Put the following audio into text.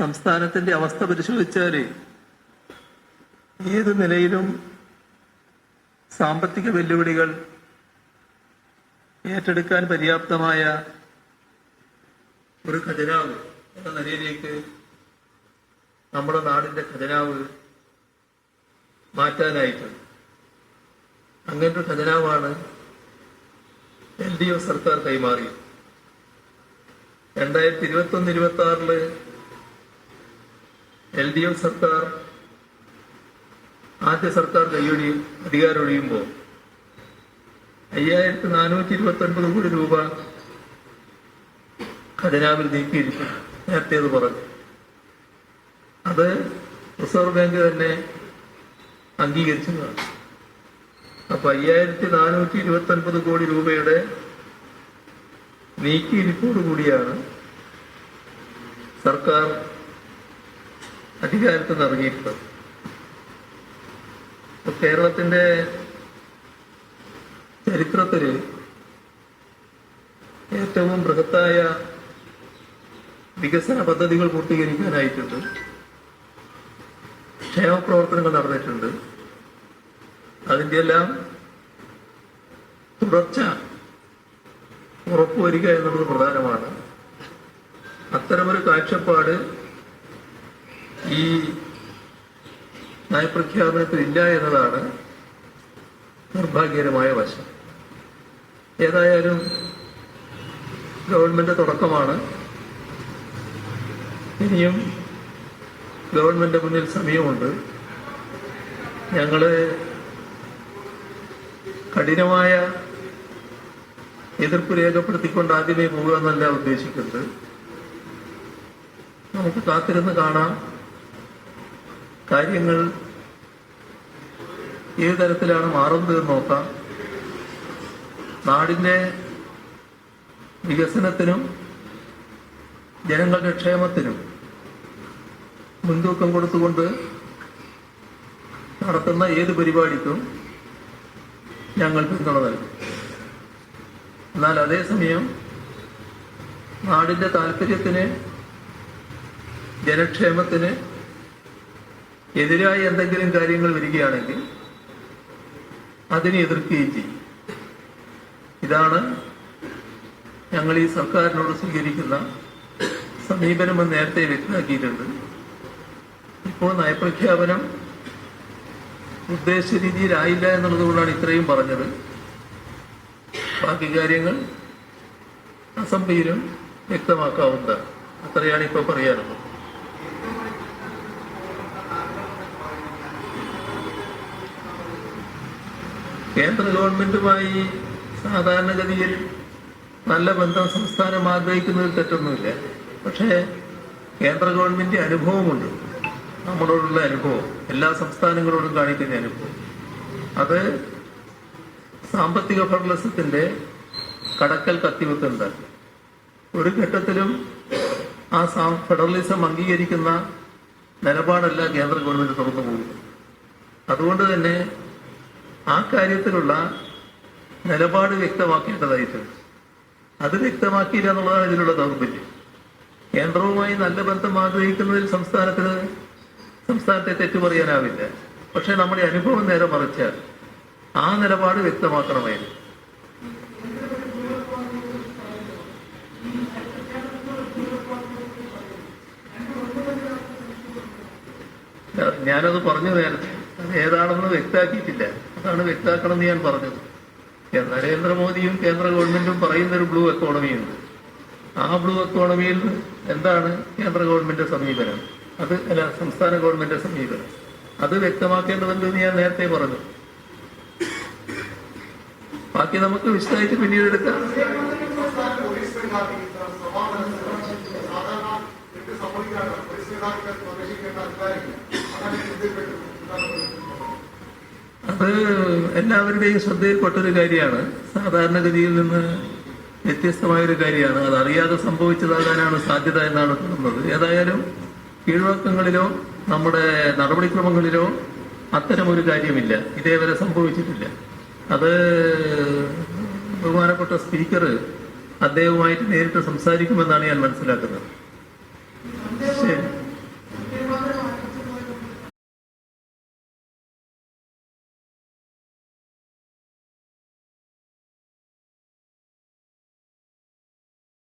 സംസ്ഥാനത്തിന്റെ അവസ്ഥ പരിശോധിച്ചാൽ ഏത് നിലയിലും സാമ്പത്തിക വെല്ലുവിളികൾ ഏറ്റെടുക്കാൻ പര്യാപ്തമായ ഒരു ഖജനാവ് എന്ന നിലയിലേക്ക് നമ്മുടെ നാടിന്റെ ഖജനാവ് മാറ്റാനായിട്ടുണ്ട്. അങ്ങനൊരു ഖജനാവാണ് LDF സർക്കാർ കൈമാറിയത്. 2021-26 LDF സർക്കാർ ആദ്യ സർക്കാർ അധികാരം ഒഴിയുമ്പോൾ 5429 കോടി രൂപ ഖജനാവിൽ നീക്കിയിരിക്കുന്നു. നേരത്തെ അത് പറഞ്ഞു. അത് റിസർവ് ബാങ്ക് തന്നെ അംഗീകരിച്ചതാണ്. അപ്പൊ 5429 കോടി രൂപയുടെ നീക്കിയിരിപ്പോടുകൂടിയാണ് സർക്കാർ അധികാരത്തിൽ നിന്ന് ഇറങ്ങിയിട്ടുള്ളത്. കേരളത്തിന്റെ ചരിത്രത്തില് ഏറ്റവും ബൃഹത്തായ വികസന പദ്ധതികൾ പൂർത്തീകരിക്കാനായിട്ടുണ്ട്. ക്ഷേമ പ്രവർത്തനങ്ങൾ നടന്നിട്ടുണ്ട്. അതിന്റെ എല്ലാം തുടർച്ച ഉറപ്പുവരിക എന്നുള്ളത് പ്രധാനമാണ്. അത്തരമൊരു കാഴ്ചപ്പാട് ഈ നയപ്രഖ്യാപനത്തിൽ ഇല്ല എന്നതാണ് നിർഭാഗ്യകരമായ വശം. ഏതായാലും ഗവൺമെന്റ് തുടക്കമാണ്. ഇനിയും ഗവൺമെന്റ് മുന്നിൽ സമയമുണ്ട്. ഞങ്ങള് കഠിനമായ എതിർപ്പ് രേഖപ്പെടുത്തിക്കൊണ്ട് ആദ്യമേ പോകുക എന്നല്ല ഉദ്ദേശിക്കുന്നത്. നമുക്ക് കാത്തിരുന്ന് കാണാം. കാര്യങ്ങൾ ഏത് തരത്തിലാണ് മാറുന്നതെന്ന് നോക്കാം. നാടിന്റെ വികസനത്തിനും ജനങ്ങളുടെ ക്ഷേമത്തിനും മുൻതൂക്കം കൊടുത്തുകൊണ്ട് നടത്തുന്ന ഏത് പരിപാടിക്കും ഞങ്ങൾ പിന്തുണ നൽകും. എന്നാൽ അതേസമയം നാടിന്റെ താല്പര്യത്തിന് ജനക്ഷേമത്തിന് എതിരായി എന്തെങ്കിലും കാര്യങ്ങൾ വരികയാണെങ്കിൽ അതിനെ എതിർക്കുകയും ചെയ്യും. ഇതാണ് ഞങ്ങൾ ഈ സർക്കാരിനോട് സ്വീകരിക്കുന്ന സമീപനമെന്ന് നേരത്തെ വ്യക്തമാക്കിയിട്ടുണ്ട്. ഇപ്പോൾ നയപ്രഖ്യാപനം ഉദ്ദേശിച്ച രീതിയിലായില്ല എന്നുള്ളത് കൊണ്ടാണ് ഇത്രയും പറഞ്ഞത്. ബാക്കി കാര്യങ്ങൾ അസംബ്ലിയിലും വ്യക്തമാക്കാവുന്നതാണ്. അത്രയാണ് ഇപ്പോൾ പറയാനുള്ളത്. കേന്ദ്ര ഗവൺമെന്റുമായി സാധാരണഗതിയിൽ നല്ല ബന്ധം സംസ്ഥാനം ആഗ്രഹിക്കുന്നതിൽ തെറ്റൊന്നുമില്ല. പക്ഷേ കേന്ദ്ര ഗവൺമെന്റ് അനുഭവമുണ്ട്. നമ്മളോടുള്ള അനുഭവം, എല്ലാ സംസ്ഥാനങ്ങളോടും കാണിക്കുന്ന അനുഭവം, അത് സാമ്പത്തിക ഫെഡറലിസത്തിന്റെ കടക്കൽ കത്തിവെക്കുന്നുണ്ട്. ഒരു ഘട്ടത്തിലും ആ ഫെഡറലിസം അംഗീകരിക്കുന്ന നിലപാടല്ല കേന്ദ്ര ഗവൺമെന്റ് തുറന്നു പോകുന്നത്. അതുകൊണ്ട് തന്നെ ആ കാര്യത്തിലുള്ള നിലപാട് വ്യക്തമാക്കേണ്ടതായിട്ടുണ്ട്. അത് വ്യക്തമാക്കിയില്ല എന്നുള്ളതാണ് ഇതിലുള്ള ദൗർബല്യം. കേന്ദ്രവുമായി നല്ല ബന്ധം ആഗ്രഹിക്കുന്നതിൽ സംസ്ഥാനത്തെ തെറ്റു പറയാനാവില്ല. പക്ഷെ നമ്മുടെ അനുഭവം നേരെ മറിച്ചാൽ ആ നിലപാട് വ്യക്തമാക്കണമായിരുന്നു. ഞാനത് പറഞ്ഞു നേരത്തെ. അത് ഏതാണെന്ന് വ്യക്തമാക്കിയിട്ടില്ല. അതാണ് വ്യക്തമാക്കണമെന്ന് ഞാൻ പറഞ്ഞത്. നരേന്ദ്രമോദിയും കേന്ദ്ര ഗവൺമെന്റും പറയുന്ന ഒരു ബ്ലൂ എക്കോണമിയുണ്ട്. ആ ബ്ലൂ എക്കോണമിയിൽ എന്താണ് കേന്ദ്ര ഗവൺമെന്റ് സമീപനം, അത് അല്ല സംസ്ഥാന ഗവൺമെന്റ് സമീപനം, അത് വ്യക്തമാക്കേണ്ടതുണ്ടെന്ന് ഞാൻ നേരത്തെ പറഞ്ഞു. ബാക്കി നമുക്ക് വിശദമായിട്ട് പിന്നീട് എടുക്കാം. അത് എല്ലാവരുടെയും ശ്രദ്ധയിൽപ്പെട്ടൊരു കാര്യമാണ്. സാധാരണഗതിയിൽ നിന്ന് വ്യത്യസ്തമായൊരു കാര്യമാണ്. അത് അറിയാതെ സംഭവിച്ചതാകാനാണ് സാധ്യത എന്നാണ് തോന്നുന്നത്. ഏതായാലും കീഴ്വഴക്കങ്ങളിലോ നമ്മുടെ നടപടിക്രമങ്ങളിലോ അത്തരമൊരു കാര്യമില്ല, ഇതേവരെ സംഭവിച്ചിട്ടില്ല. അത് ബഹുമാനപ്പെട്ട സ്പീക്കർ അദ്ദേഹവുമായിട്ട് നേരിട്ട് സംസാരിക്കുമെന്നാണ് ഞാൻ മനസ്സിലാക്കുന്നത്.